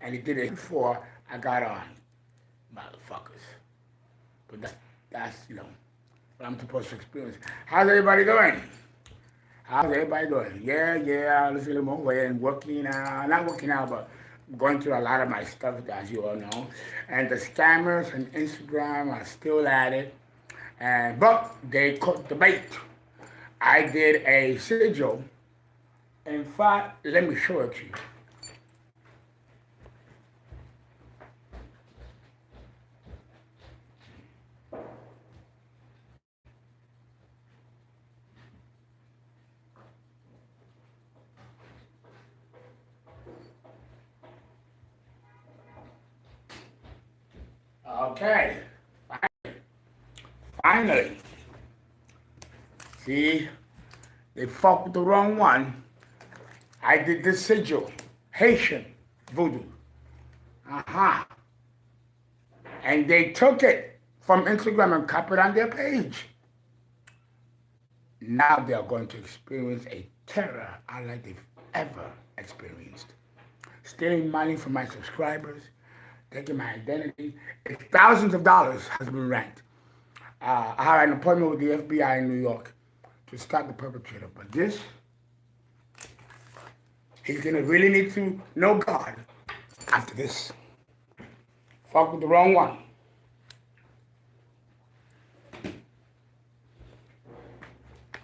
And he did it before I got on. Motherfuckers. But that's what I'm supposed to experience. How's everybody doing? How's everybody doing? Yeah, I'm feeling more way and working out. Not working out, but going through a lot of my stuff, as you all know. And the scammers and Instagram are still at it. But they caught the bait. I did a sigil. In fact, let me show it to you. Okay. Finally. See, they fucked with the wrong one. I did this sigil. Haitian voodoo. Uh-huh. And they took it from Instagram and copied on their page. Now they are going to experience a terror unlike they've ever experienced. Stealing money from my subscribers, taking my identity. Thousands of dollars has been rent. I had an appointment with the FBI in New York to stop the perpetrator. But this, he's going to really need to know God after this. Fuck with the wrong one.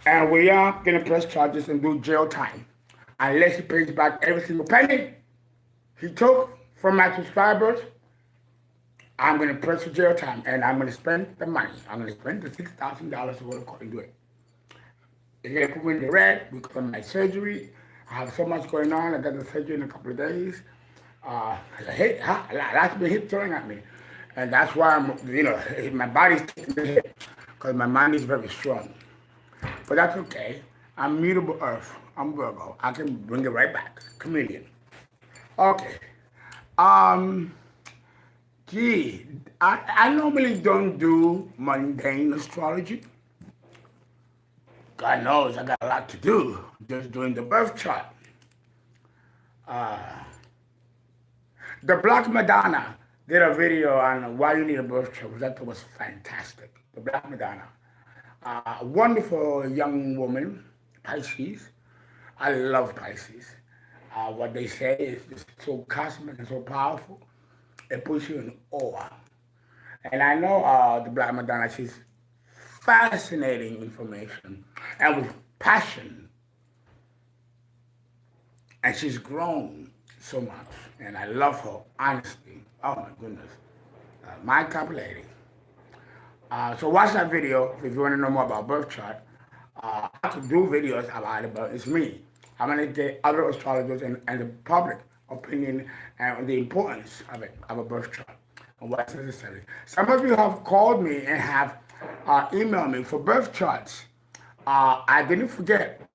And we are going to press charges and do jail time. Unless he pays back every single penny he took from my subscribers, I'm going to press for jail time. And I'm going to spend the money. I'm going to spend the $6,000 to go to court and do it. They're going to put me in the red because of my surgery. I have so much going on. I got the surgery in a couple of days. That's been hit throwing at me. And that's why my body's taking the hit because my mind is very strong. But that's okay. I'm mutable earth. I'm Virgo. I can bring it right back. Chameleon. Okay. I normally don't do mundane astrology. God knows I got a lot to do just doing the birth chart. The Black Madonna did a video on why you need a birth chart, which I thought was fantastic. The Black Madonna. Wonderful young woman, Pisces. I love Pisces. What they say is so cosmic and so powerful, it puts you in awe. And I know the Black Madonna, she's fascinating information and with passion. And she's grown so much. And I love her, honestly. Oh my goodness. My type of lady. So watch that video if you want to know more about birth chart. I could do videos about it, but it's me. I'm going to get other astrologers and the public opinion and the importance of it, of a birth chart, and what's necessary. Some of you have called me and have emailed me for birth charts. I didn't forget,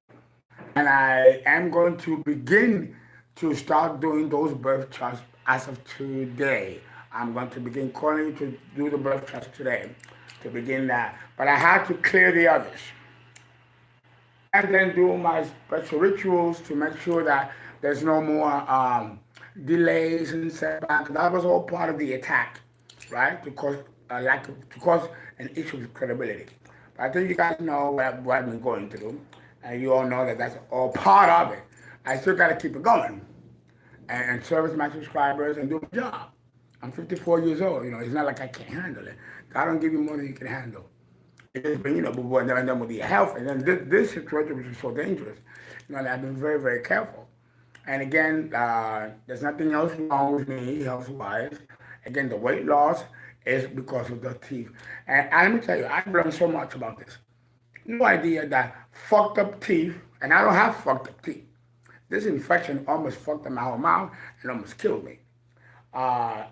and I am going to begin to start doing those birth charts as of today. I'm going to begin calling you to do the birth charts today, to begin that. But I had to clear the others. And then do my special rituals to make sure that there's no more delays and setbacks. That was all part of the attack, right? To cause an issue with credibility. But I think you guys know what I've been going through, and you all know that that's all part of it. I still got to keep it going and service my subscribers and do my job. I'm 54 years old. It's not like I can't handle it. God don't give you more than you can handle. It's been, but then with your health, and then this situation, which is so dangerous, I've been very, very careful. And again, there's nothing else wrong with me health-wise. Again, the weight loss is because of the teeth. And let me tell you, I've learned so much about this. No idea that fucked up teeth, and I don't have fucked up teeth. This infection almost fucked up my whole mouth and almost killed me.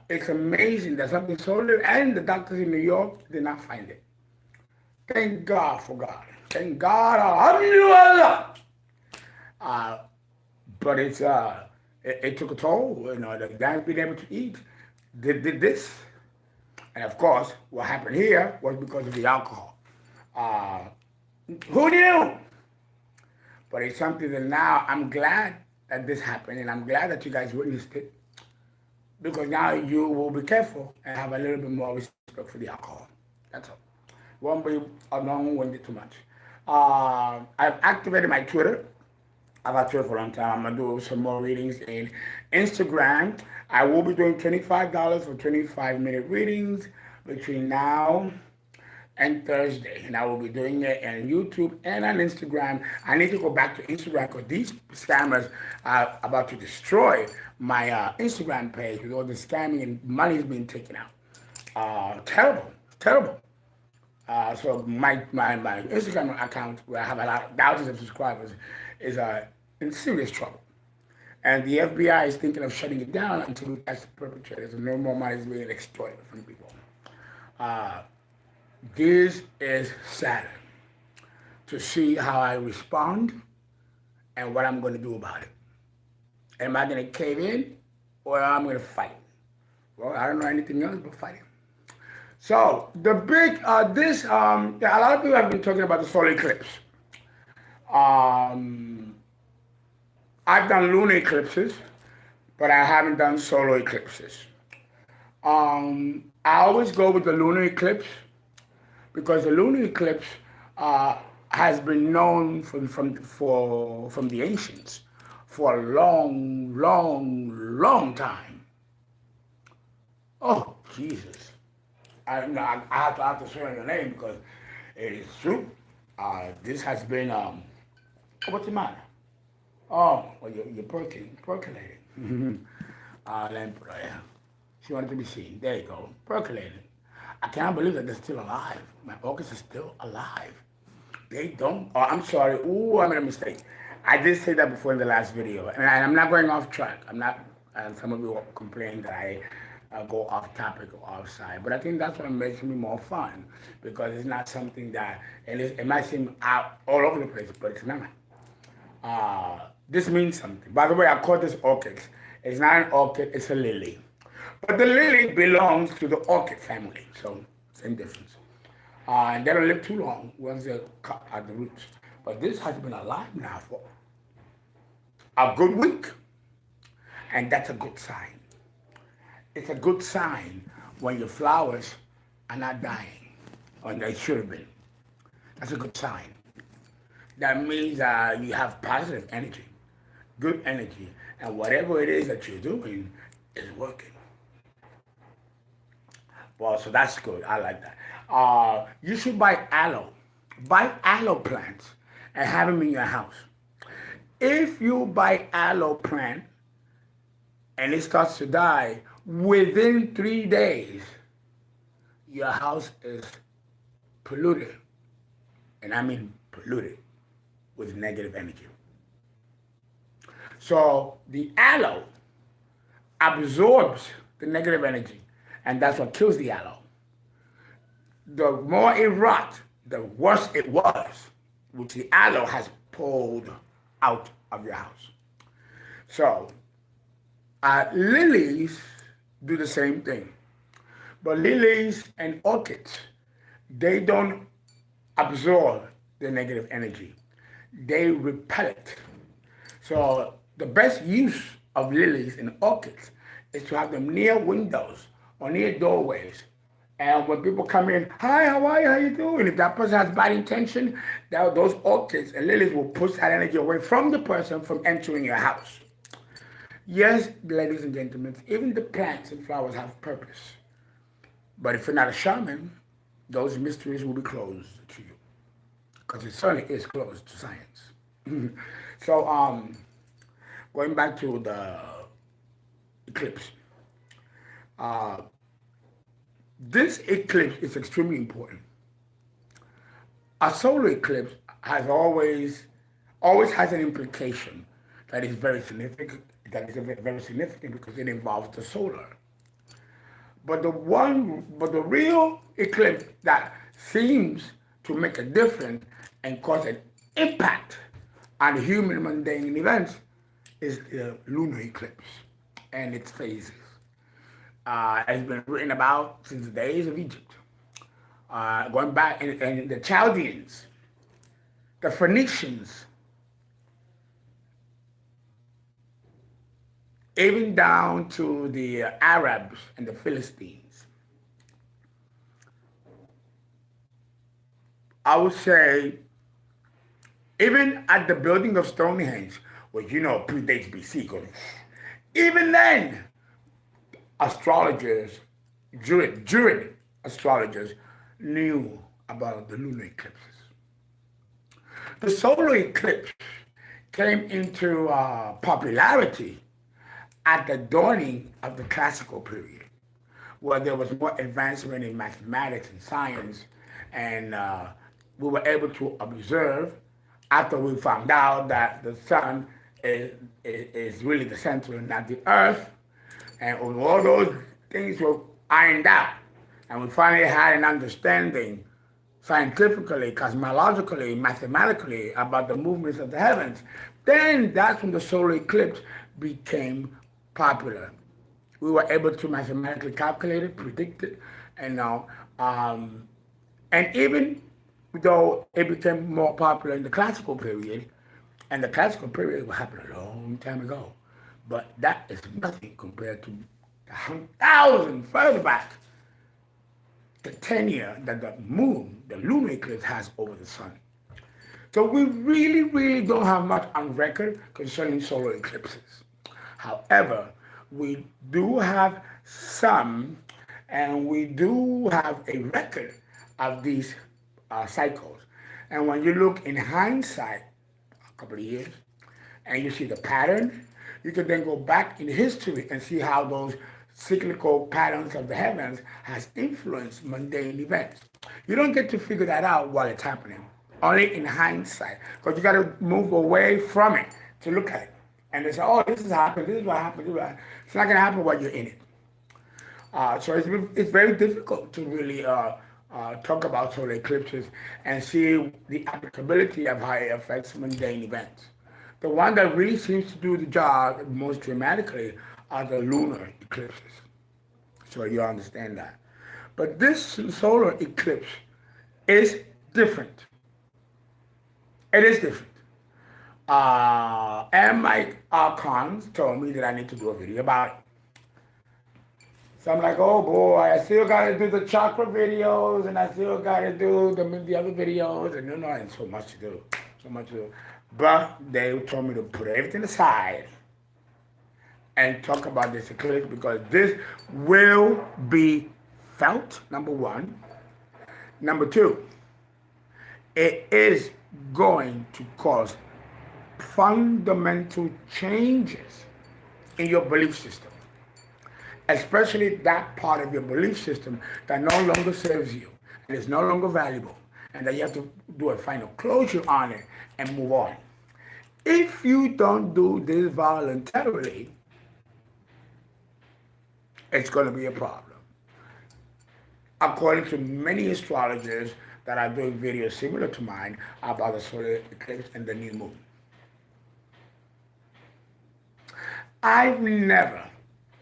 It's amazing that something so little, and the doctors in New York did not find it. Thank God for God. Thank God. Alhamdulillah. But it took a toll. The guys being able to eat did this. And of course, what happened here was because of the alcohol. Who knew? But it's something that now I'm glad that this happened, and I'm glad that you guys witnessed it. because now you will be careful and have a little bit more respect for the alcohol. That's all. Won't be long-winded too much. I've activated my Twitter. I've had Twitter for a long time. I'm gonna do some more readings in Instagram. I will be doing $25 for 25-minute readings between now and Thursday, and I will be doing it on YouTube and on Instagram. I need to go back to Instagram because these scammers are about to destroy my Instagram page with all the scamming and money is being taken out. Terrible, terrible. So my Instagram account, where I have a lot of thousands of subscribers, is in serious trouble. And the FBI is thinking of shutting it down until we catch the perpetrators and no more money is being extorted from people. This is sad to see how I respond and what I'm going to do about it. Am I going to cave in or am I going to fight? Well, I don't know anything else but fighting. So the big, a lot of people have been talking about the solar eclipse. I've done lunar eclipses, but I haven't done solar eclipses. I always go with the lunar eclipse because the lunar eclipse has been known from the ancients for a long, long, long time. Oh, Jesus. I have to swear on your name because it is true. This has been, what's the matter? Oh, well, you're percolating. Let me put it here. She wanted to be seen. There you go. Percolating. I can't believe that they're still alive. My orchids are still alive. They don't. Oh, I'm sorry. Ooh, I made a mistake. I did say that before in the last video, and I'm not going off track. I'm not. Some of you complain that I go off topic or offside, but I think that's what makes me more fun because it's not something that it might seem out all over the place, but it's not. This means something. By the way, I call this orchids. It's not an orchid, it's a lily. But the lily belongs to the orchid family, so same difference. And they don't live too long once they're cut at the roots. But this has been alive now for a good week, and that's a good sign. It's a good sign when your flowers are not dying, or they should have been. That's a good sign. That means you have positive energy, good energy, and whatever it is that you're doing is working. Well, so that's good. I like that. You should buy aloe. Buy aloe plants and have them in your house. If you buy aloe plant and it starts to die, within 3 days, your house is polluted. And I mean polluted with negative energy. So the aloe absorbs the negative energy, and that's what kills the aloe. The more it rots, the worse it was, which the aloe has pulled out of your house. So lilies do the same thing. But lilies and orchids, they don't absorb the negative energy. They repel it. So the best use of lilies and orchids is to have them near windows or near doorways. And when people come in, hi, how are you? How you doing? If that person has bad intention, those orchids and lilies will push that energy away from the person from entering your house. Yes, ladies and gentlemen, even the plants and flowers have purpose. But if you're not a shaman, those mysteries will be closed to you. Because it certainly is closed to science. So, going back to the eclipse. This eclipse is extremely important. A solar eclipse has always has an implication that is very significant. That is very significant because it involves the solar. But the real eclipse that seems to make a difference and cause an impact on human mundane events is the lunar eclipse and its phases. Has been written about since the days of Egypt. Going back, and the Chaldeans, the Phoenicians, even down to the Arabs and the Philistines. I would say, even at the building of Stonehenge, which predates BC, because even then, astrologers, Druid astrologers, knew about the lunar eclipses. The solar eclipse came into popularity at the dawning of the classical period, where there was more advancement in mathematics and science, and we were able to observe, after we found out that the sun is really the center and not the earth, and all those things were ironed out, and we finally had an understanding scientifically, cosmologically, mathematically about the movements of the heavens. Then that's when the solar eclipse became popular. We were able to mathematically calculate it, predict it, and and even though it became more popular in the classical period, and the classical period happened a long time ago, but that is nothing compared to the 1,000 further back, the tenure that the moon, the lunar eclipse, has over the sun. So we really, really don't have much on record concerning solar eclipses. However, we do have some, and we do have a record of these cycles. And when you look in hindsight, a couple of years, and you see the pattern, you can then go back in history and see how those cyclical patterns of the heavens has influenced mundane events. You don't get to figure that out while it's happening, only in hindsight, because you got to move away from it to look at it. And they say, oh, this is happening, this is what happened, this is what happened. It's not going to happen while you're in it. So it's very difficult to really talk about solar eclipses and see the applicability of how it affects mundane events. The one that really seems to do the job most dramatically are the lunar eclipses. So you understand that. But this solar eclipse is different. It is different. And my archons told me that I need to do a video about it. So I'm like, oh boy, I still gotta do the chakra videos, and I still gotta do the other videos, and and so much to do, so much to do. But they told me to put everything aside and talk about this eclipse, because this will be felt, number one. Number two, it is going to cause fundamental changes in your belief system, especially that part of your belief system that no longer serves you and is no longer valuable, and that you have to do a final closure on it and move on. If you don't do this voluntarily, it's going to be a problem. According to many astrologers that are doing videos similar to mine about the solar eclipse and the new moon. I've never,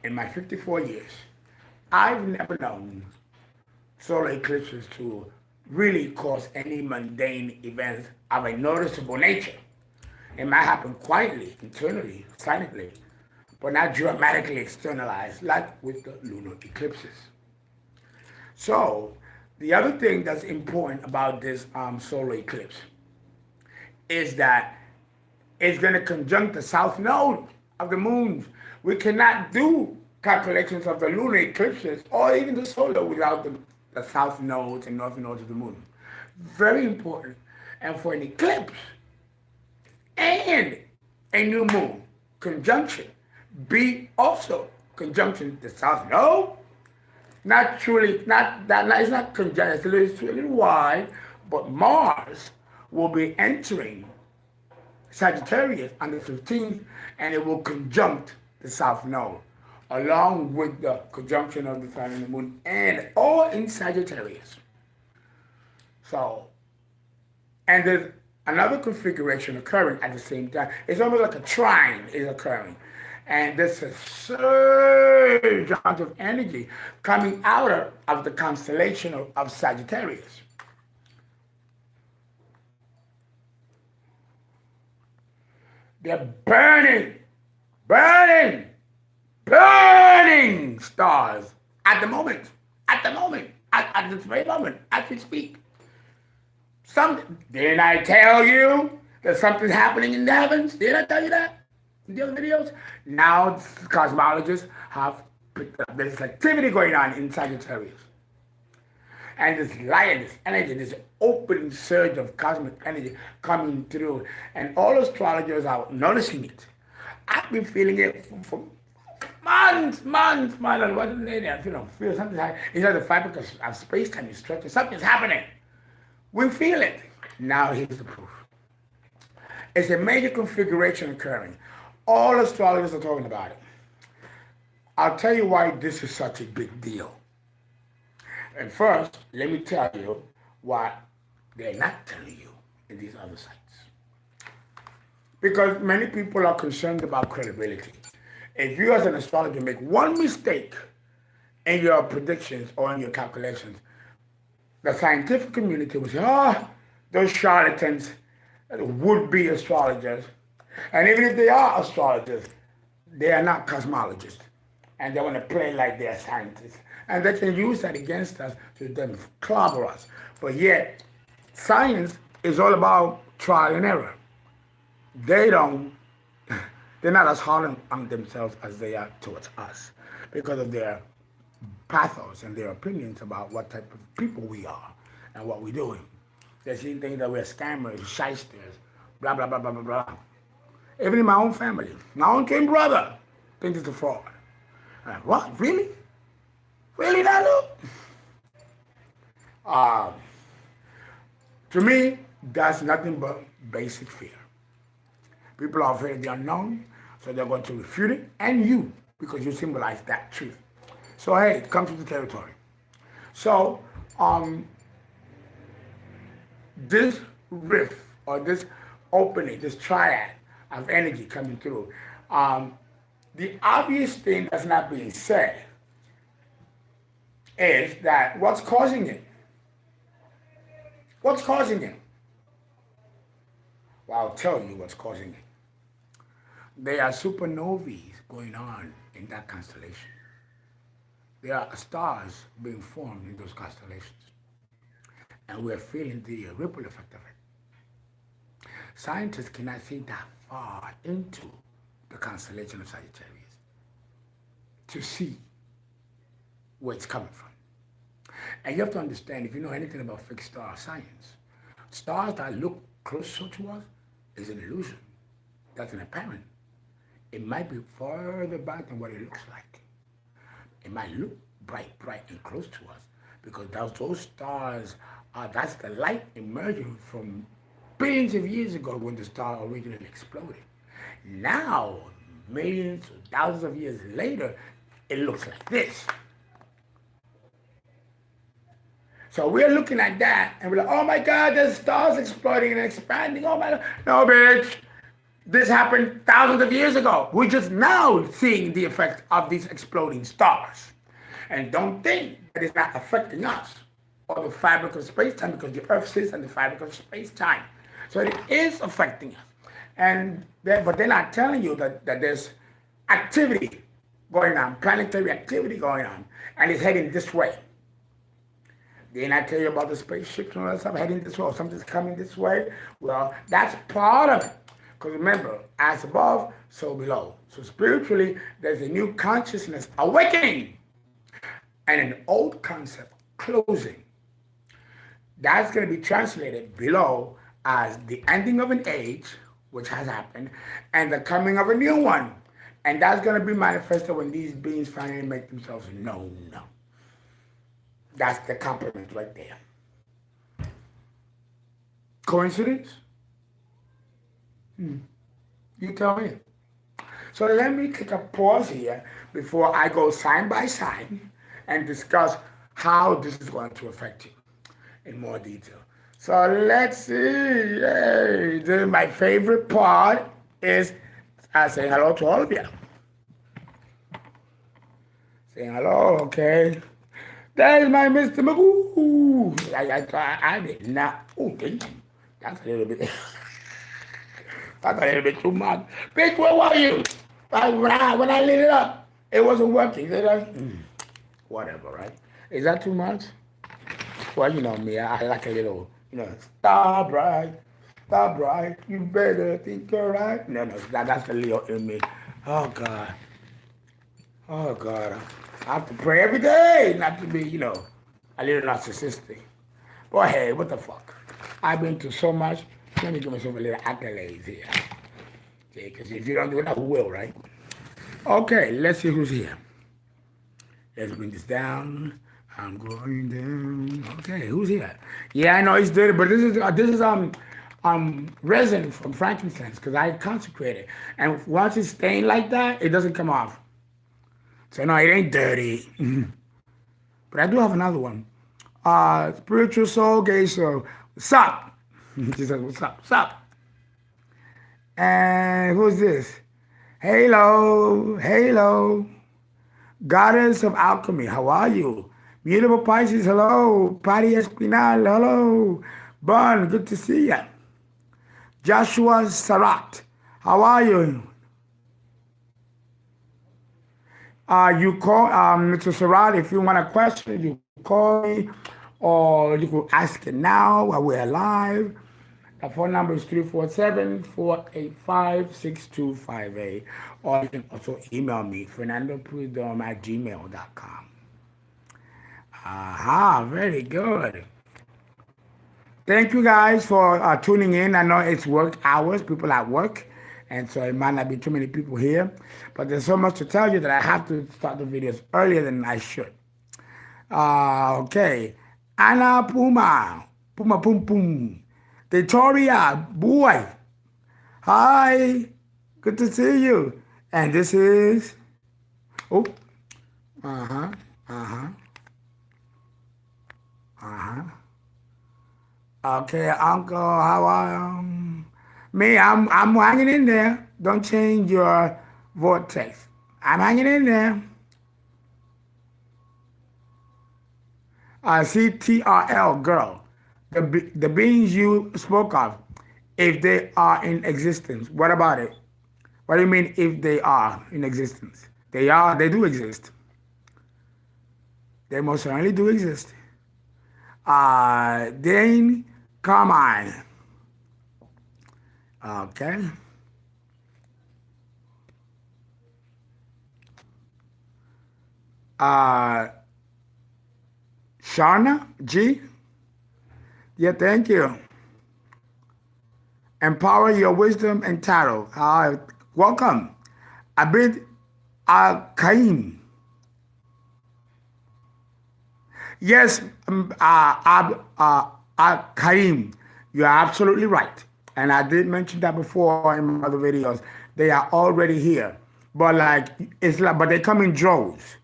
in my 54 years, I've never known solar eclipses to really cause any mundane events of a noticeable nature. It might happen quietly, internally, silently, but not dramatically externalized like with the lunar eclipses. So, the other thing that's important about this solar eclipse is that it's going to conjunct the south node of the moon. We cannot do calculations of the lunar eclipses or even the solar without the south nodes and north nodes of the moon. Very important. And for an eclipse and a new moon conjunction, be also conjunction the south node. Not truly, not that, it's not conjunct, it's a little wide, but Mars will be entering Sagittarius on the 15th, and it will conjunct the south node, along with the conjunction of the sun and the moon, and all in Sagittarius. So, and there's another configuration occurring at the same time. It's almost like a trine is occurring. And there's a surge of energy coming out of the constellation of Sagittarius. They're burning stars at the moment, at this very moment, as we speak. Didn't I tell you that something's happening in the heavens? Didn't I tell you that in the other videos? Now cosmologists have picked up there's activity going on in Sagittarius. And this light, this energy, this opening surge of cosmic energy coming through. And all astrologers are noticing it. I've been feeling it for months. What feel something happening. It's like the fabric of space-time is stretching. Something's happening. We feel it. Now here's the proof. It's a major configuration occurring. All astrologers are talking about it. I'll tell you why this is such a big deal. And first, let me tell you what they're not telling you in these other sites. Because many people are concerned about credibility. If you as an astrologer make one mistake in your predictions or in your calculations, the scientific community will say, oh, those charlatans, would-be astrologers. And even if they are astrologers, they are not cosmologists. And they want to play like they're scientists. And they can use that against us to then clobber us. But yet, science is all about trial and error. They're not as hard on themselves as they are towards us because of their pathos and their opinions about what type of people we are and what we're doing. They see things that we're scammers, shysters, blah, blah, blah, blah, blah, blah. Even in my own family, my own twin brother thinks it's a fraud. What? Really? Really, Fernando? To me, that's nothing but basic fear. People are afraid of the unknown, so they're going to refute it, and you, because you symbolize that truth. So hey, come to the territory. So this rift, or this opening, this triad of energy coming through, the obvious thing that's not being said is that what's causing it? What's causing it? Well, I'll tell you what's causing it. There are supernovae going on in that constellation. There are stars being formed in those constellations. And we're feeling the ripple effect of it. Scientists cannot see that far into the constellation of Sagittarius to see where it's coming from. And you have to understand, if you know anything about fixed star science, stars that look closer to us is an illusion. That's an apparent. It might be further back than what it looks like. It might look bright and close to us because those stars that's the light emerging from billions of years ago when the star originally exploded. Now, millions or thousands of years later, it looks like this. So we're looking at that and we're like, oh my God, there's stars exploding and expanding. Oh my God. No, bitch. This happened thousands of years ago. We're just now seeing the effect of these exploding stars. And don't think that it's not affecting us or the fabric of space-time, because the Earth sits in the fabric of space-time. So it is affecting us. But they're not telling you that there's activity going on, planetary activity going on, and it's heading this way. Didn't I tell you about the spaceships and all that stuff heading this way, or something's coming this way? Well, that's part of it. Because remember, as above, so below. So spiritually, there's a new consciousness awakening and an old concept closing. That's going to be translated below as the ending of an age, which has happened, and the coming of a new one. And that's going to be manifested when these beings finally make themselves known. That's the compliment right there. Coincidence? You tell me. So let me take a pause here before I go sign by sign and discuss how this is going to affect you in more detail. So let's see. Yay. My favorite part is saying hello to all of you. Saying hello, okay. There's my Mr. Magoo. I did not. Oh, that's a little bit. That's a little bit too much. Bitch, where were you? When I lit it up, It wasn't working. Did I? Whatever, right? Is that too much? Well, you know me. I like a little, stop right. You better think you're right. No, that's the Leo in me. Oh God, oh God. I have to pray every day not to be, a little narcissistic. But hey, what the fuck? I've been through so much. Let me give myself a little accolades here. Because if you don't do it, who will, right? Okay, let's see who's here. Let's bring this down. I'm going down. Okay, who's here? Yeah, I know it's dirty, but this is resin from frankincense because I consecrated. And once it's stained like that, it doesn't come off. So no, it ain't dirty. But I do have another one. Spiritual soul gay so what's up? She says, what's up? What's up? And who's this? Halo, Halo. Goddess of Alchemy, how are you? Beautiful Pisces, hello. Patty Espinal, hello. Bun, good to see you. Joshua Sarat, how are you? You call Mr. Sarat if you want a question. You call me, or you could ask it now while we're live. The phone number is 347-485-6258. Or you can also email me, fernandoprudhomme@gmail.com. Aha, very good. Thank you guys for tuning in. I know it's work hours, people at work, and so it might not be too many people here. But there's so much to tell you that I have to start the videos earlier than I should. Okay. Anna Puma. Puma Pum Pum. Victoria, boy. Hi. Good to see you. And this is... Oh. Uh-huh. Uh-huh. Uh-huh. Okay, Uncle, how are you? Me, I'm hanging in there. Don't change your vortex. I'm hanging in there. CTRL, girl. The beings you spoke of, if they are in existence, what about it? What do you mean if they are in existence? They do exist. They most certainly do exist. Dane Carmine. Okay. Sharna G. Yeah, thank you. Empower your wisdom and tarot. Welcome. Abid Al-Qaim. Yes, Al-Qaim, you're absolutely right. And I did mention that before in my other videos. They are already here. But but they come in droves.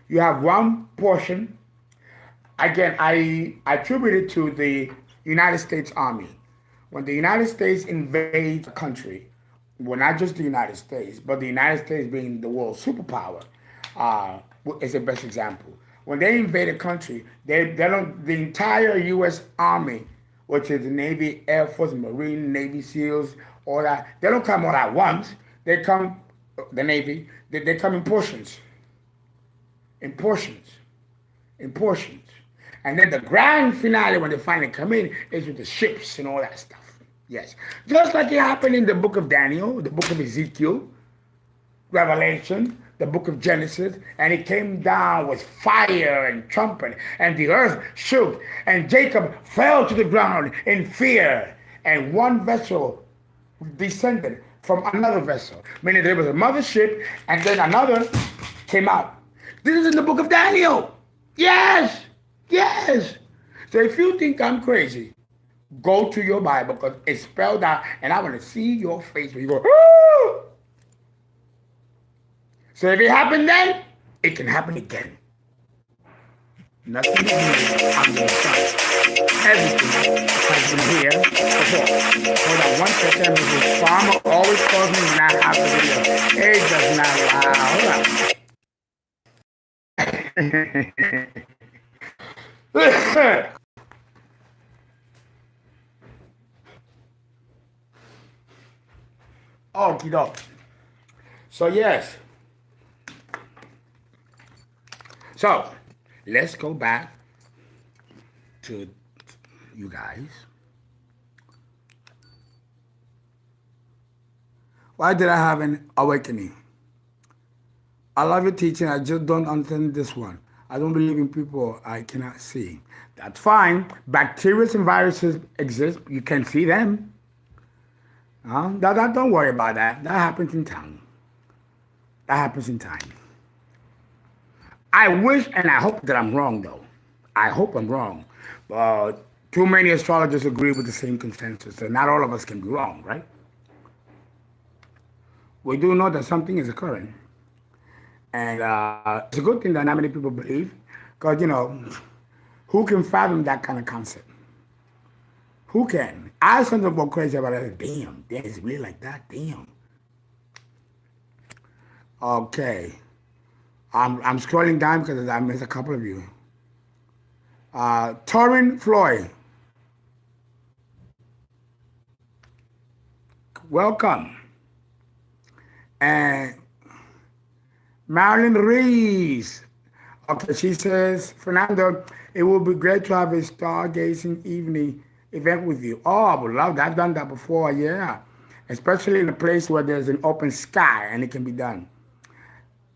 You have one portion. Again, I attribute it to the United States Army. When the United States invades a country, well, not just the United States, but the United States being the world superpower, is the best example. When they invade a country, they don't, the entire U.S. Army, which is the Navy, Air Force, Marine, Navy SEALs, all that, they don't come all at once. They come, the Navy, they come in portions. In portions. In portions. And then the grand finale, when they finally come in, is with the ships and all that stuff. Yes. Just like it happened in the book of Daniel, the book of Ezekiel, Revelation, the book of Genesis, and it came down with fire and trumpet, and the earth shook, and Jacob fell to the ground in fear, and one vessel descended from another vessel, meaning there was a mothership, and then another came out. This is in the book of Daniel. Yes. Yes. So if you think I'm crazy, go to your Bible because it's spelled out and I want to see your face when you go, "Woo!" So if it happened then, it can happen again. Nothing is new under the sun. Everything has been here before. Hold on one second. Mrs. Farmer always calls me when I have the video. It does not lie. Hold on. Okie doke. So yes, So, let's go back to you guys. Why did I have an awakening? I love your teaching. I just don't understand this one. I don't believe in people I cannot see. That's fine. Bacteria and viruses exist. You can see them. Don't worry about that. That happens in time. That happens in time. I wish and I hope that I'm wrong, though. I hope I'm wrong. But too many astrologers agree with the same consensus. So not all of us can be wrong, right? We do know that something is occurring. And it's a good thing that not many people believe. Because, who can fathom that kind of concept? Who can? I sometimes go crazy about it. Damn, it's really like that? Damn. Okay. I'm scrolling down because I missed a couple of you. Torrin Floyd. Welcome. And Marilyn Reese. Okay, she says, Fernando, it would be great to have a stargazing evening event with you. Oh, I would love that. I've done that before, yeah. Especially in a place where there's an open sky and it can be done.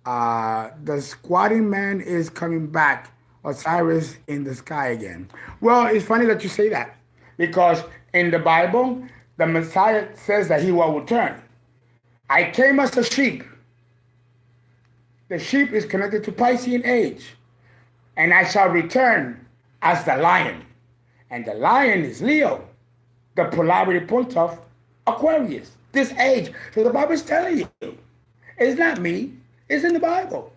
The squatting man is coming back. Osiris in the sky again. Well, it's funny that you say that because in the Bible, the Messiah says that he will return. I came as a sheep. The sheep is connected to Piscean age. And I shall return as the lion. And the lion is Leo, the polarity point of Aquarius, this age. So the Bible is telling you, it's not me, it's in the Bible.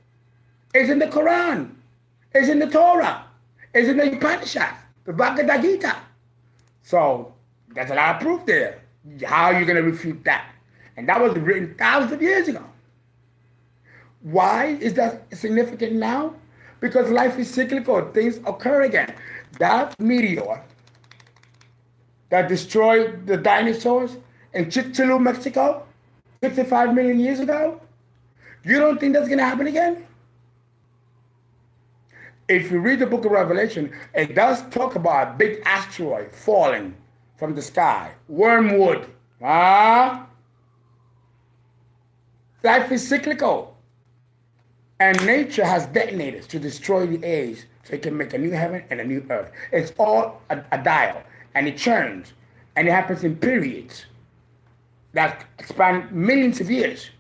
It's in the Quran. It's in the Torah. It's in the Upanishad, the Bhagavad Gita. So there's a lot of proof there. How are you going to refute that? And that was written thousands of years ago. Why is that significant now? Because life is cyclical. Things occur again. That meteor that destroyed the dinosaurs in Chicxulub, Mexico, 65 million years ago, you don't think that's going to happen again? If you read the book of Revelation, it does talk about a big asteroid falling from the sky. Wormwood. Life is cyclical. And nature has detonators to destroy the age so it can make a new heaven and a new earth. It's all a dial, and it churns, and it happens in periods that span millions of years.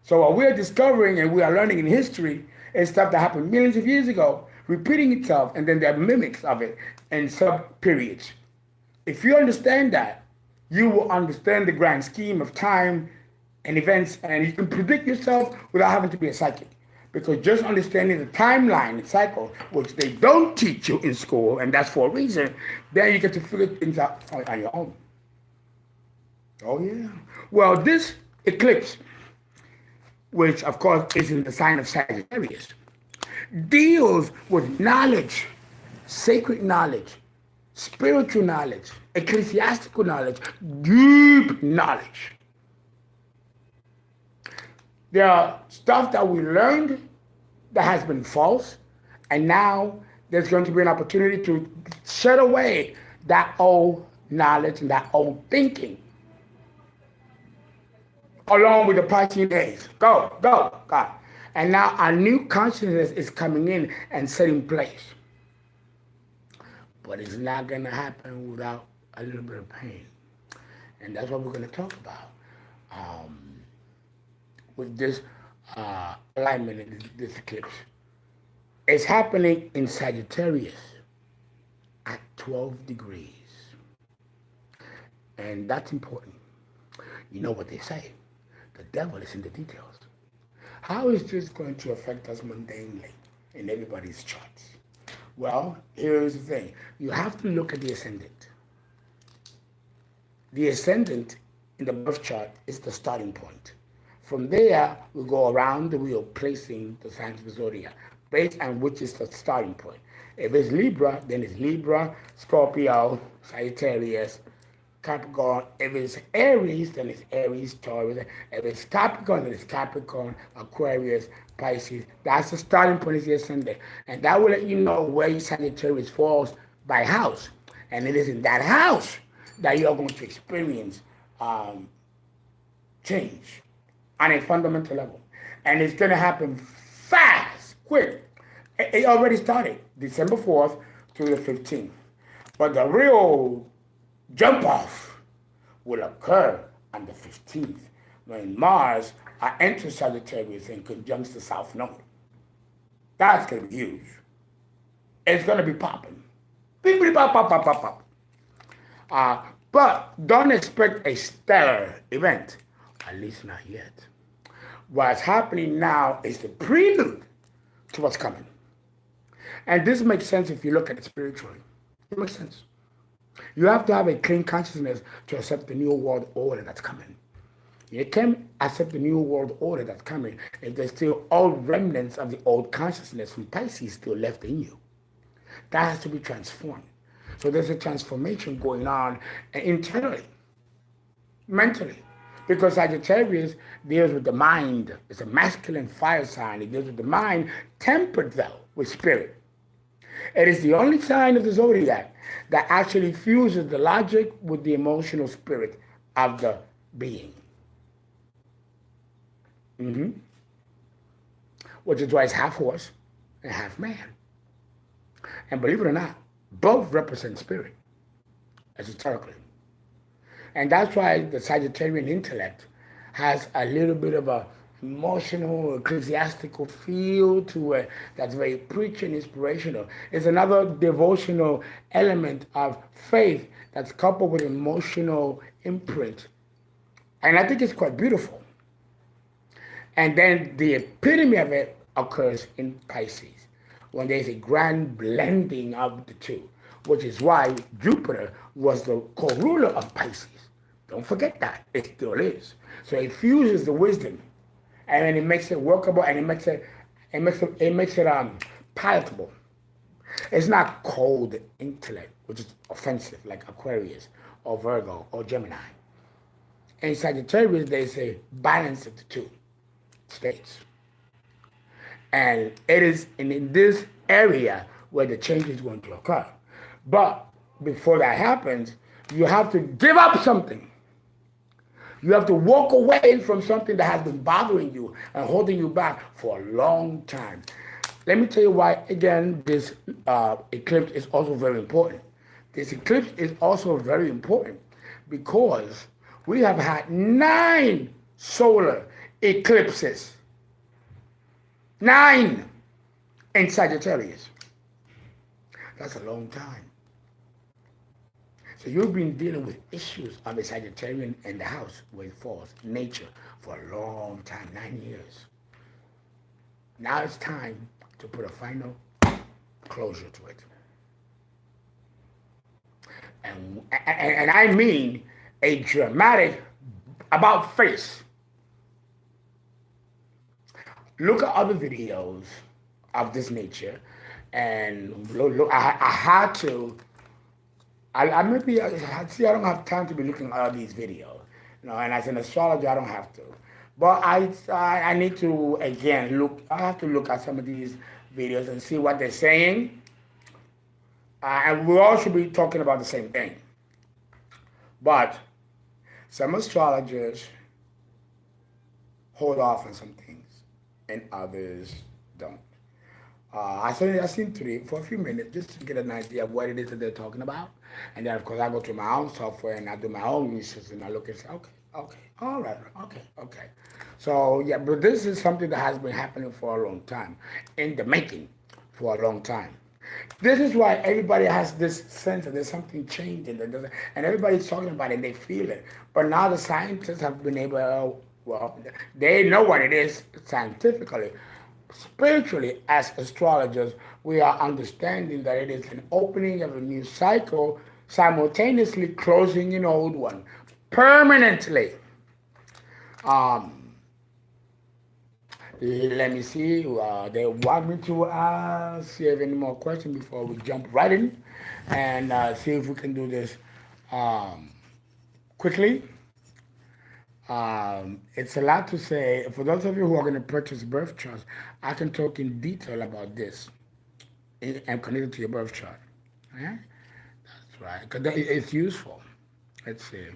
So what we're discovering and we are learning in history is stuff that happened millions of years ago, repeating itself, and then there are mimics of it in sub-periods. If you understand that, you will understand the grand scheme of time and events, and you can predict yourself without having to be a psychic. Because just understanding the timeline and cycle, which they don't teach you in school, and that's for a reason, then you get to figure things out on your own. Oh, yeah. Well, this eclipse, which of course is in the sign of Sagittarius, deals with knowledge, sacred knowledge, spiritual knowledge, ecclesiastical knowledge, deep knowledge. There are stuff that we learned that has been false, and now there's going to be an opportunity to shed away that old knowledge and that old thinking, along with the Piscean age. Go, God. And now a new consciousness is coming in and setting place. But it's not going to happen without a little bit of pain. And that's what we're going to talk about. With this alignment in this eclipse. It's happening in Sagittarius at 12 degrees. And that's important. You know what they say. The devil is in the details. How is this going to affect us mundanely in everybody's charts? Well, here's the thing. You have to look at the ascendant. The ascendant in the birth chart is the starting point. From there, we go around the wheel, placing the signs of the zodiac, based on which is the starting point. If it's Libra, then it's Libra, Scorpio, Sagittarius, Capricorn. If it's Aries, then it's Aries, Taurus. If it's Capricorn, then it's Capricorn, Aquarius, Pisces. That's the starting point is your Sunday. And that will let you know where your Sagittarius falls by house. And it is in that house that you're going to experience change on a fundamental level. And it's going to happen fast, quick. It already started December 4th to the 15th. But the real jump off will occur on the 15th when Mars enters Sagittarius and conjuncts the South Node. That's going to be huge. It's going to be popping. Pop, pop, pop, pop, pop. But don't expect a stellar event, at least not yet. What's happening now is the prelude to what's coming. And this makes sense if you look at it spiritually. It makes sense. You have to have a clean consciousness to accept the new world order that's coming. You can't accept the new world order that's coming if there's still old remnants of the old consciousness from Pisces still left in you. That has to be transformed. So there's a transformation going on internally, mentally. Because Sagittarius deals with the mind. It's a masculine fire sign. It deals with the mind, tempered though with spirit. It is the only sign of the zodiac that actually fuses the logic with the emotional spirit of the being. Which is why it's half horse and half man. And believe it or not, both represent spirit, esoterically. And that's why the Sagittarian intellect has a little bit of a emotional, ecclesiastical feel to it that's very preaching, inspirational. It's another devotional element of faith that's coupled with emotional imprint. And I think it's quite beautiful. And then the epitome of it occurs in Pisces, when there's a grand blending of the two, which is why Jupiter was the co-ruler of Pisces. Don't forget that. It still is. So it fuses the wisdom, and then it makes it workable, and it makes it palatable. It's not cold intellect, which is offensive, like Aquarius or Virgo or Gemini. In Sagittarius, there's a balance of the two states. And it is in this area where the change is going to occur. But before that happens, you have to give up something. You have to walk away from something that has been bothering you and holding you back for a long time. Let me tell you why, again, this eclipse is also very important. This eclipse is also very important because we have had 9 solar eclipses. 9 in Sagittarius. That's a long time. So you've been dealing with issues of a Sagittarian in the house where it falls, nature, for a long time, 9 years. Now it's time to put a final closure to it. And I mean a dramatic about face. Look at other videos of this nature, and look, I had to. I don't have time to be looking at all these videos, and as an astrologer, I don't have to. But I need to, again, look. I have to look at some of these videos and see what they're saying, and we all should be talking about the same thing. But some astrologers hold off on some things, and others don't. I seen today for a few minutes just to get an idea of what it is that they're talking about. And then, of course, I go to my own software and I do my own research and I look and say, okay, all right, okay. So, yeah, but this is something that has been happening for a long time, in the making for a long time. This is why everybody has this sense that there's something changing, and everybody's talking about it and they feel it. But now the scientists have been able, well, they know what it is scientifically. Spiritually, as astrologers, we are understanding that it is an opening of a new cycle, simultaneously closing an old one permanently. Let me see. They want me to see if any more questions before we jump right in and see if we can do this quickly. It's a lot to say. For those of you who are going to purchase birth charts, I can talk in detail about this and connect it to your birth chart. Yeah? That's right. Because it's useful. Let's see.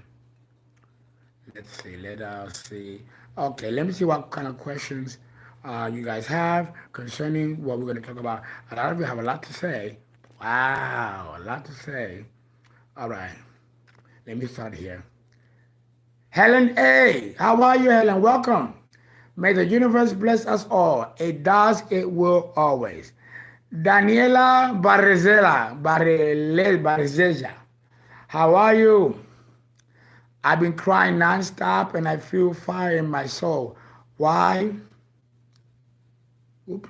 Let's see. Let us see. Okay, let me see what kind of questions you guys have concerning what we're going to talk about. A lot of you have a lot to say. Wow, a lot to say. All right. Let me start here. Helen A. How are you, Helen? Welcome. May the universe bless us all. It does, it will always. Daniela Barrezeja. How are you? I've been crying nonstop and I feel fire in my soul. Why? Oops.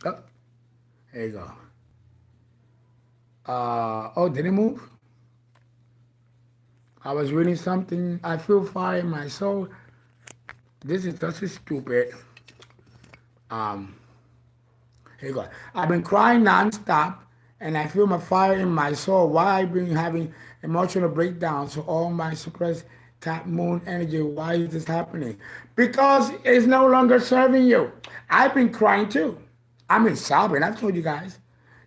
Oh, there you go. Oh, did it move? I was reading something. I feel fire in my soul. This is just stupid. Here you go. I've been crying nonstop, and I feel my fire in my soul. Why I've been having emotional breakdowns? So all my suppressed tap moon energy. Why is this happening? Because it's no longer serving you. I've been crying too. I've been sobbing. I've told you guys.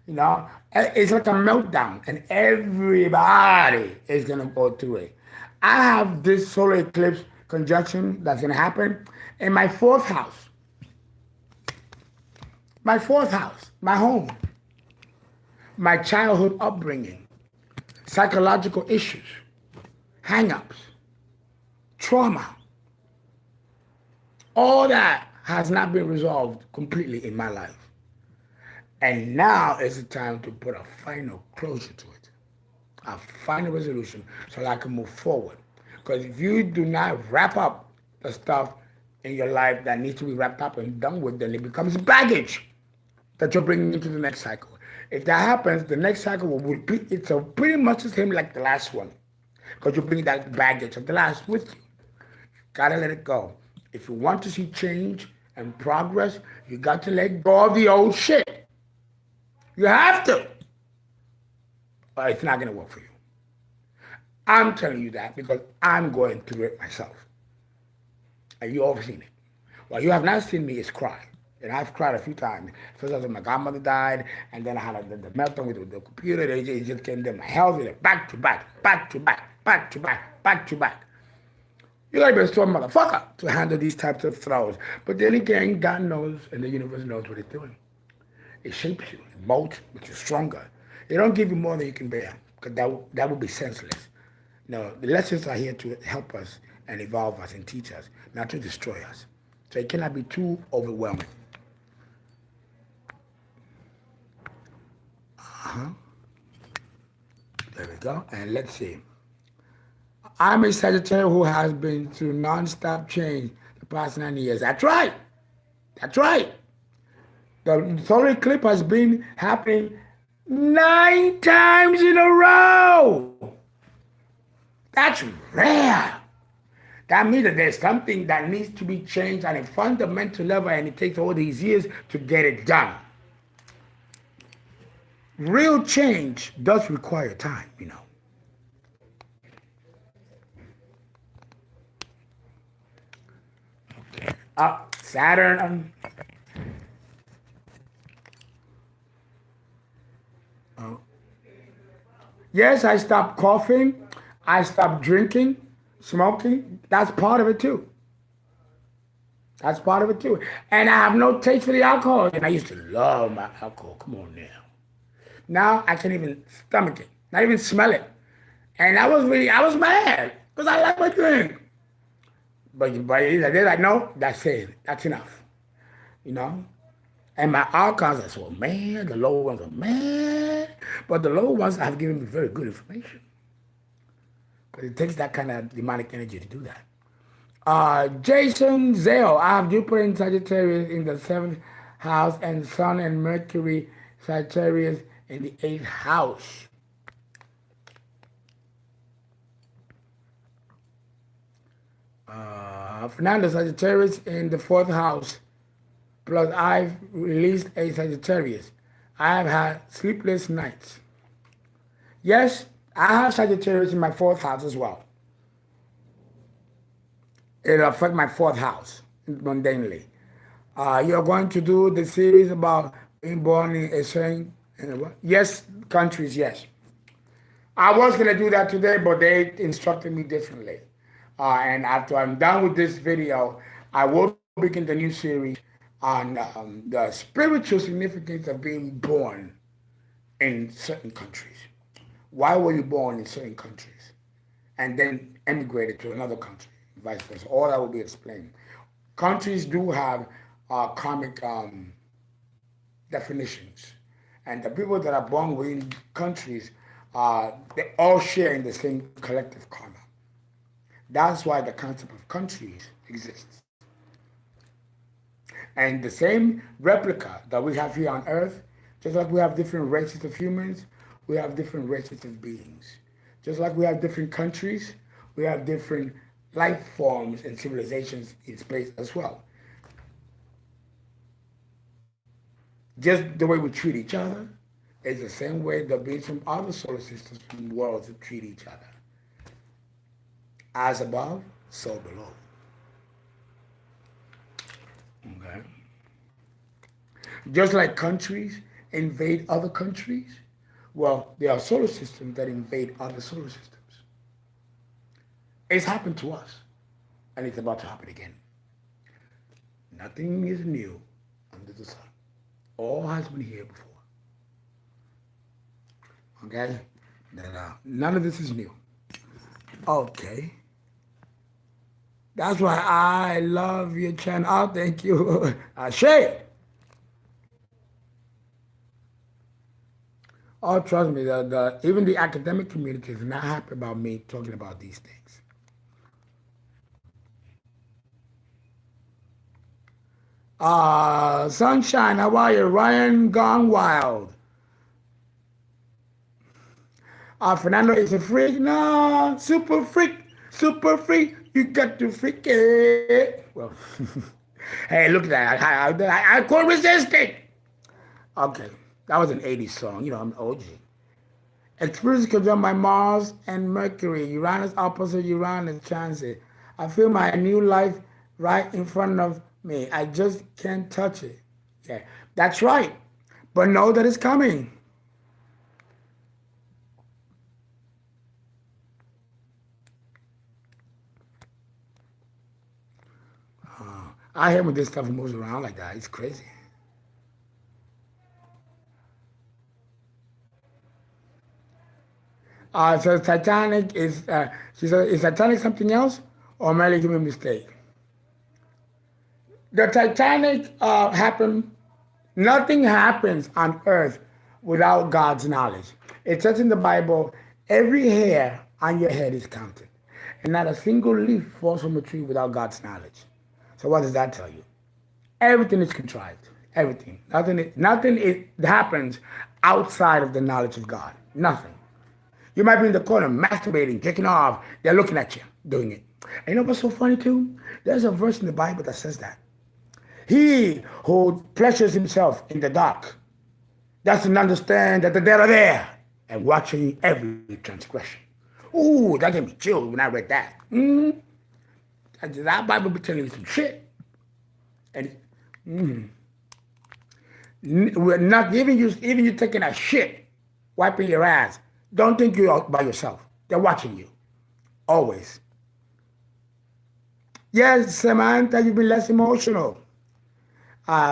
You know, it's like a meltdown, and everybody is gonna go through it. I have this solar eclipse conjunction that's gonna happen in my fourth house. My fourth house, my home, my childhood upbringing, psychological issues, hang-ups, trauma. All that has not been resolved completely in my life. And now is the time to put a final closure to it, a final resolution so that I can move forward. Because if you do not wrap up the stuff in your life that needs to be wrapped up and done with, then it becomes baggage that you're bringing into the next cycle. If that happens, the next cycle will repeat itself pretty much the same like the last one. Because you bring that baggage of the last with you. Gotta let it go. If you want to see change and progress, you got to let go of the old shit. You have to. Or it's not gonna work for you. I'm telling you that because I'm going through it myself. And you all have seen it. What you have not seen me is cry. And I've cried a few times. First of all, my godmother died, and then I had the meltdown with the computer. It just came to my health, back to back, back to back, back to back, back to back. You gotta be a strong motherfucker to handle these types of throws. But then again, God knows, and the universe knows what it's doing. It shapes you, it molds, makes you stronger. It don't give you more than you can bear, because that would be senseless. No, the lessons are here to help us and evolve us and teach us, not to destroy us. So it cannot be too overwhelming. There we go. And let's see. I'm a Sagittarius who has been through non-stop change the past 9 years. That's right. That's right. The solar eclipse has been happening 9 times in a row. That's rare. That means that there's something that needs to be changed on a fundamental level, and it takes all these years to get it done. Real change does require time, you know. Okay. Saturn. Yes, I stopped coughing. I stopped drinking, smoking. That's part of it too. That's part of it too. And I have no taste for the alcohol. And I used to love my alcohol. Come on now. Now I can't even stomach it, not even smell it. And I was mad because I like my drink. But they're like, no, that's it. That's enough. You know? And my archives are so mad. The low ones are mad. But the low ones have given me very good information. Because it takes that kind of demonic energy to do that. Jason Zale, I have Jupiter in Sagittarius in the 7th house and Sun and Mercury Sagittarius in the 8th house. Fernando Sagittarius in the 4th house. Plus I've released a Sagittarius. I have had sleepless nights. Yes, I have Sagittarius in my 4th house as well. It'll affect my 4th house mundanely. You're going to do the series about being born in a certain, yes, countries, yes. I was going to do that today, but they instructed me differently. And after I'm done with this video, I will begin the new series on the spiritual significance of being born in certain countries. Why were you born in certain countries? And then emigrated to another country, vice versa. All that will be explained. Countries do have karmic definitions. And the people that are born within countries, they all share in the same collective karma. That's why the concept of countries exists. And the same replica that we have here on Earth, just like we have different races of humans, we have different races of beings. Just like we have different countries, we have different life forms and civilizations in space as well. Just the way we treat each other is the same way the beings from other solar systems and worlds treat each other. As above, so below. Okay. Just like countries invade other countries, well, there are solar systems that invade other solar systems. It's happened to us, and it's about to happen again. Nothing is new under the sun. All has been here before. Okay? None of this is new. Okay. That's why I love your channel. Oh, thank you. Shay. Oh, trust me, even the academic community is not happy about me talking about these things. Sunshine, how are you? Ryan Gone Wild. Fernando is a freak. No, super freak. Super freak. You got to freak it. Well, hey, look at that. I couldn't resist it. Okay, that was an 80s song. You know, I'm OG. Experience controlled by Mars and Mercury. Uranus opposite Uranus transit. I feel my new life right in front of me. I just can't touch it. Yeah, that's right. But know that it's coming. I hate when this stuff moves around like that. It's crazy. So Titanic is, she said, is Titanic something else? Or am I making a mistake? The Titanic happened, nothing happens on earth without God's knowledge. It says in the Bible, every hair on your head is counted. And not a single leaf falls from a tree without God's knowledge. So what does that tell you? Everything is contrived. Everything. Nothing happens outside of the knowledge of God. Nothing. You might be in the corner masturbating, kicking off. They're looking at you doing it. And you know what's so funny too? There's a verse in the Bible that says that. He who pleasures himself in the dark doesn't understand that the dead are there and watching every transgression. Ooh, that gave me chills when I read that. That Bible be telling you some shit. And we're not even you taking a shit, wiping your ass. Don't think you're out by yourself. They're watching you. Always. Yes, Samantha, you've been less emotional.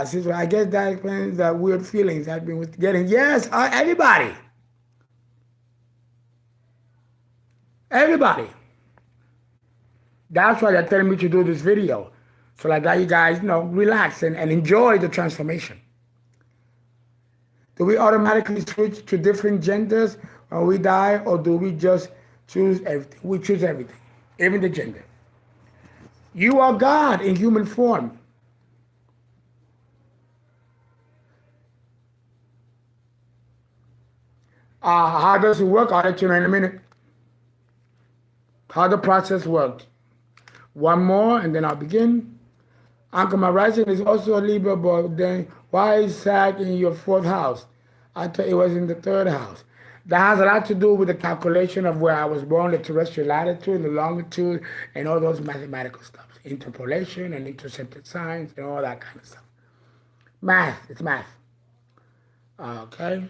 Sister, I guess that explains the weird feelings I've been getting. Yes, everybody. Everybody. That's why they're telling me to do this video. So like that you guys, relax and enjoy the transformation. Do we automatically switch to different genders when we die, or do we just choose everything? We choose everything, even the gender. You are God in human form. How does it work? I'll let you know in a minute. How the process worked. One more, and then I'll begin. Uncle, my rising is also a Libra, but then why is Sag in your 4th house? I thought it was in the 3rd house. That has a lot to do with the calculation of where I was born, the terrestrial latitude, and the longitude, and all those mathematical stuff. Interpolation and intercepted signs and all that kind of stuff. Math, it's math. Okay.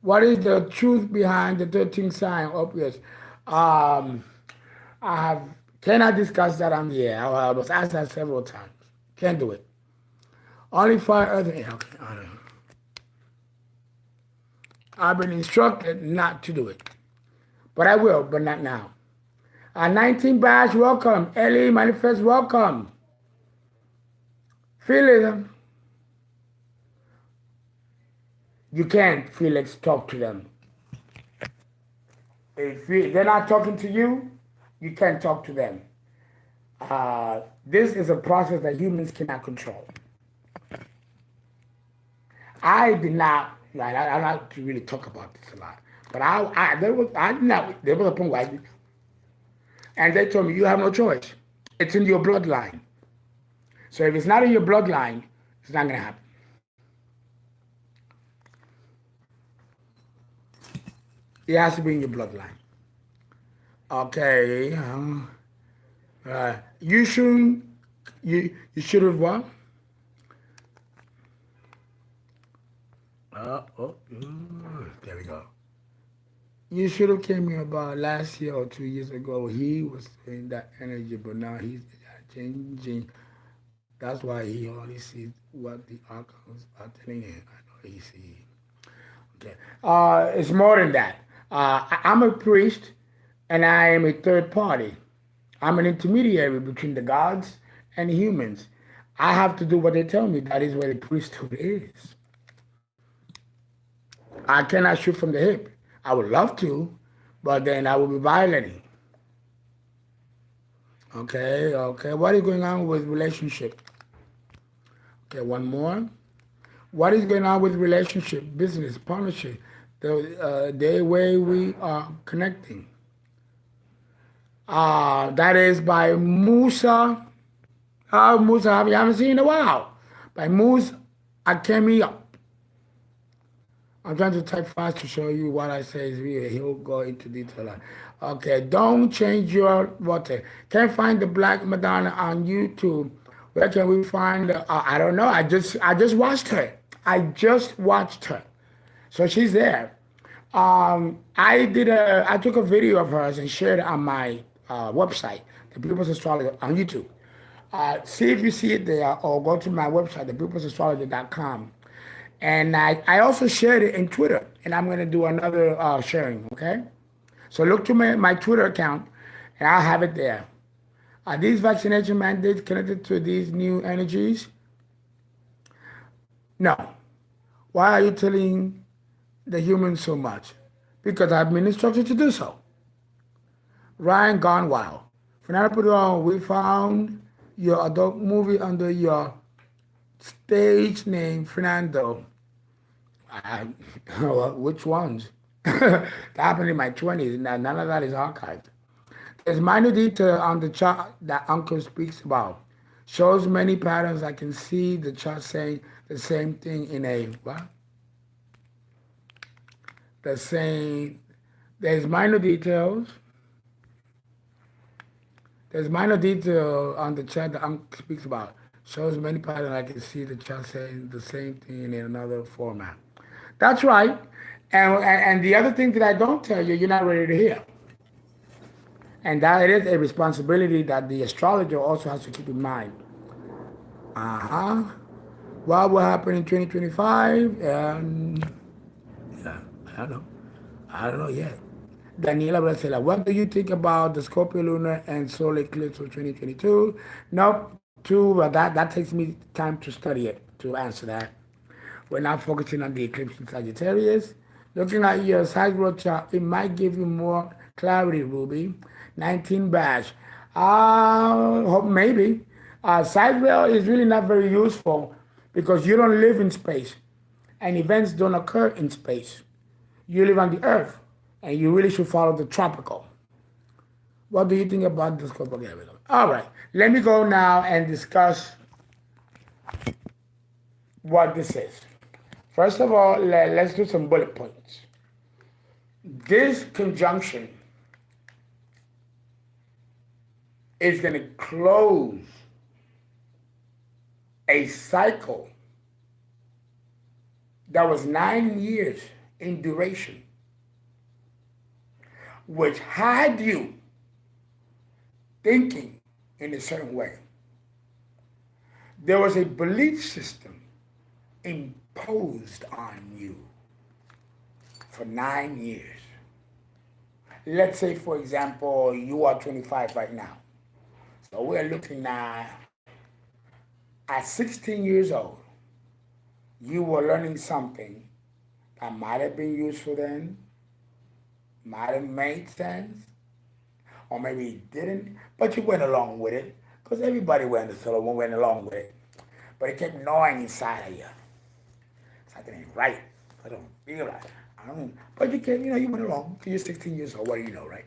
What is the truth behind the 13th sign? Obvious. I cannot discuss that on the air. I was asked that several times. Can't do it. Only 5 other. Okay, I don't know. I've been instructed not to do it. But I will, but not now. 19 Bash, welcome. Ellie, Manifest, welcome. Felix, you can't, Felix, talk to them. If they're not talking to you, you can't talk to them. This is a process that humans cannot control. I did not, I like to really talk about this a lot, but there was a point where and they told me, you have no choice. It's in your bloodline. So if it's not in your bloodline, it's not going to happen. It has to be in your bloodline. Okay. You should have what? There we go. You should have came here about last year or 2 years ago. He was in that energy, but now he's changing. That's why he only sees what the archons are telling him. I know he sees. Okay. It's more than that. I'm a priest, and I am a third party. I'm an intermediary between the gods and humans. I have to do what they tell me. That is where the priesthood is. I cannot shoot from the hip. I would love to, but then I will be violating. Okay. What is going on with relationship? Okay, one more. What is going on with relationship, business, partnership, the way we are connecting? That is by Musa. Musa, I haven't seen in a while. By Musa Akemi. I'm trying to type fast to show you what I say is real. He'll go into detail. Okay, don't change your water. Can't find the Black Madonna on YouTube. Where can we find the, I don't know. I just watched her. I just watched her. So she's there. I took a video of hers and shared it on my website, The People's Astrologer, on YouTube. See if you see it there, or go to my website, thepeoplesastrologer.com. And I also shared it in Twitter, and I'm going to do another sharing, okay? So look to my Twitter account, and I'll have it there. Are these vaccination mandates connected to these new energies? No. Why are you telling the humans so much? Because I've been instructed to do so. Ryan Gone Wild. Fernando Prudhomme, we found your adult movie under your stage name, Fernando. Which ones? That happened in my 20s. None of that is archived. There's minor detail on the chart that Uncle speaks about. Shows many patterns. I can see the chart saying the same thing in a what? The same. There's minor details. There's minor detail on the chart that Uncle speaks about. Shows many patterns. I can see the chart saying the same thing in another format. That's right. And the other thing that I don't tell you, you're not ready to hear. And that is a responsibility that the astrologer also has to keep in mind. What will happen in 2025? Yeah, I don't know yet. Daniela Bracela, what do you think about the Scorpio lunar and solar eclipse of 2022? Nope, that takes me time to study it, to answer that. We're not focusing on the eclipse in Sagittarius. Looking at your sidereal chart, it might give you more clarity, Ruby. 19 Bash. Maybe. Sidereal is really not very useful because you don't live in space and events don't occur in space. You live on the earth and you really should follow the tropical. What do you think about the Scorpio? All right, let me go now and discuss what this is. First of all, let's do some bullet points. This conjunction is going to close a cycle that was 9 years in duration, which had you thinking in a certain way. There was a belief system imposed on you for 9 years. Let's say, for example, you are 25 right now. So we're looking at 16 years old, you were learning something that might have been useful then, might have made sense, or maybe it didn't, but you went along with it, because everybody went along with it. But it kept gnawing inside of you. Something ain't right. I don't feel right. But you can, you went along, because you're 16 years old, what do you know, right?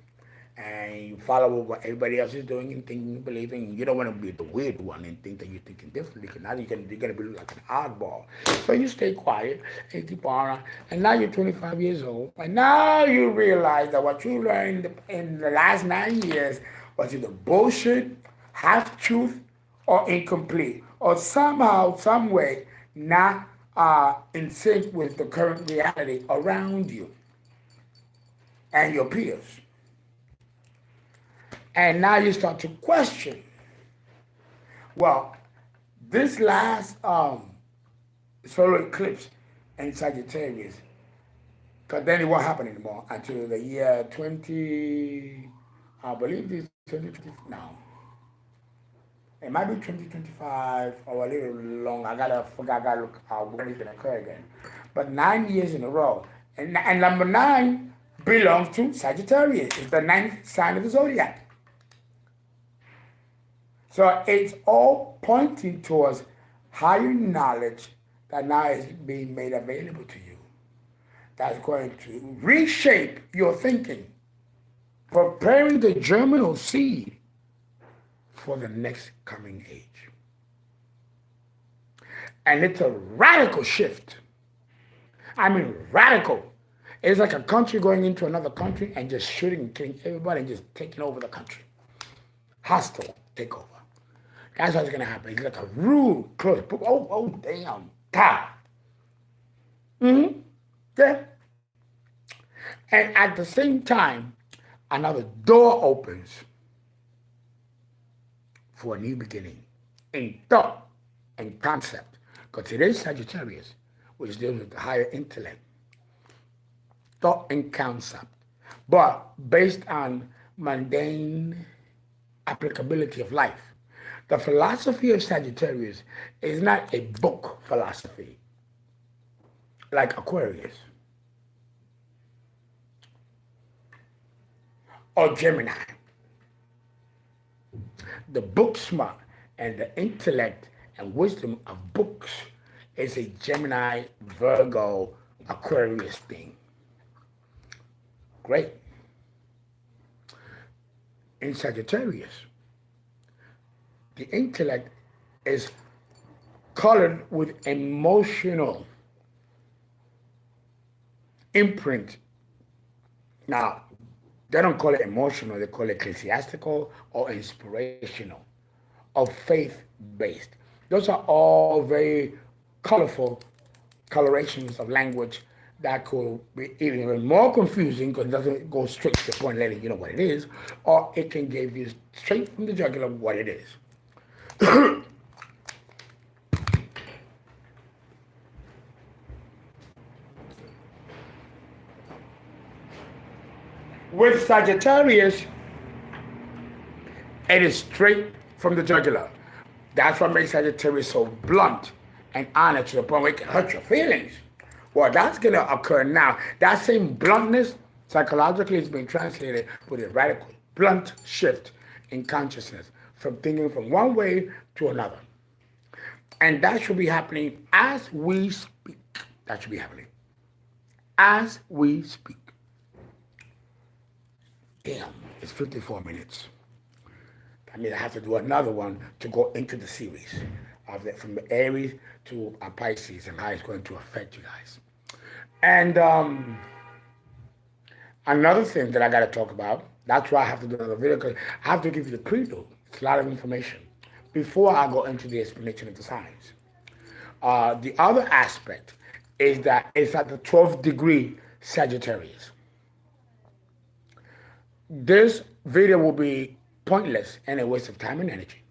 And you follow what everybody else is doing and thinking and believing, and you don't want to be the weird one and think that you're thinking differently, because now you're going to be like an oddball. So you stay quiet and keep on, and now you're 25 years old, and now you realize that what you learned in the last 9 years was either bullshit, half-truth, or incomplete, or somehow, some way, not in sync with the current reality around you and your peers. And now you start to question. Well, this last solar eclipse in Sagittarius, because then it won't happen anymore until the year 20, I believe it's 2020, no. It might be 2025 or a little long. I gotta look when it's gonna occur again. But 9 years in a row. And number 9 belongs to Sagittarius. It's the 9th sign of the zodiac. So it's all pointing towards higher knowledge that now is being made available to you. That's going to reshape your thinking, preparing the germinal seed for the next coming age. And it's a radical shift. I mean, radical. It's like a country going into another country and just shooting and killing everybody and just taking over the country. Hostile takeover. That's what's going to happen. It's like a rude, close. Oh, damn. Ta. Yeah. And at the same time, another door opens for a new beginning in thought and concept. Because it is Sagittarius, which deals with the higher intellect, thought and concept, but based on mundane applicability of life. The philosophy of Sagittarius is not a book philosophy like Aquarius or Gemini. The book smart and the intellect and wisdom of books is a Gemini, Virgo, Aquarius thing. Great. In Sagittarius, the intellect is colored with emotional imprint. Now, they don't call it emotional, they call it ecclesiastical or inspirational or faith-based. Those are all very colorful colorations of language that could be even more confusing because it doesn't go straight to the point letting you know what it is, or it can give you straight from the jugular what it is. With Sagittarius, it is straight from the jugular. That's what makes Sagittarius so blunt and honest to the point where it can hurt your feelings. Well, that's going to occur now. That same bluntness, psychologically, is being translated with a radical, blunt shift in consciousness from thinking from one way to another. And that should be happening as we speak. That should be happening as we speak. Damn, it's 54 minutes. I mean, I have to do another one to go into the series. from the Aries to Pisces and how it's going to affect you guys. And another thing that I got to talk about, that's why I have to do another video, because I have to give you the prelude. It's a lot of information before I go into the explanation of the signs. The other aspect is that it's at the 12th degree Sagittarius. This video will be pointless and a waste of time and energy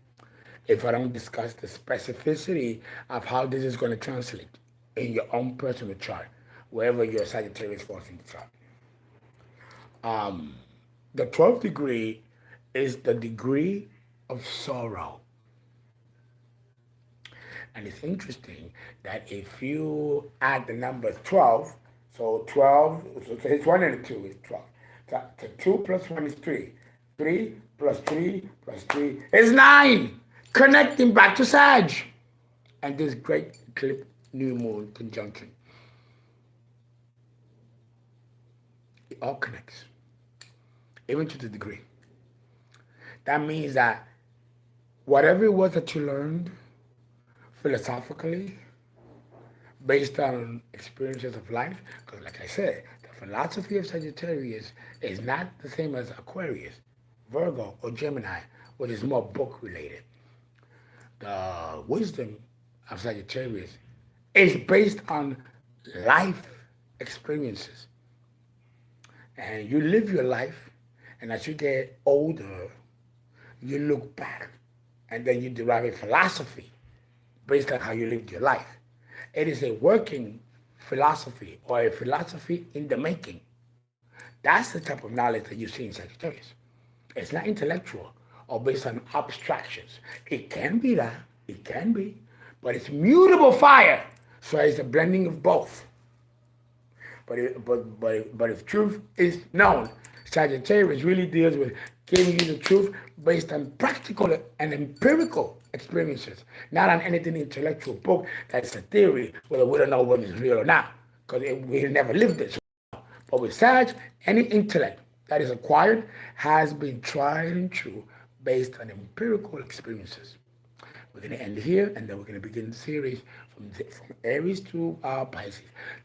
if I don't discuss the specificity of how this is going to translate in your own personal chart, wherever your Sagittarius falls in the chart. The 12th degree is the degree of sorrow. And it's interesting that if you add the number 12, so 12, so it's 1 and a 2 is 12. So 2 plus 1 is 3. 3 plus 3 plus 3 is 9. Connecting back to Sag. And this great eclipse new moon conjunction. It all connects. Even to the degree. That means that whatever it was that you learned philosophically, based on experiences of life, because like I said, the philosophy of Sagittarius is not the same as Aquarius, Virgo, or Gemini, which is more book related. The wisdom of Sagittarius is based on life experiences. And you live your life, and as you get older, you look back, and then you derive a philosophy based on how you lived your life. It is a working philosophy, or a philosophy in the making. That's the type of knowledge that you see in Sagittarius. It's not intellectual or based on abstractions. It can be that, it can be, but it's mutable fire, so it's a blending of both. But if truth is known, Sagittarius really deals with giving you the truth based on practical and empirical experiences, not on anything intellectual book that's a theory, whether we don't know whether it's real or not, because we never lived it. But with Sag, any intellect that is acquired has been tried and true based on empirical experiences. We're going to end here, and then we're going to begin the series from Aries to Pisces.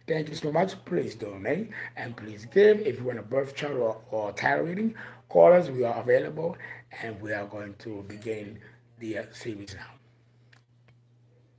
Thank you so much. Please donate, and please give. If you want a birth chart or tarot reading, call us. We are available, and we are going to begin the series now.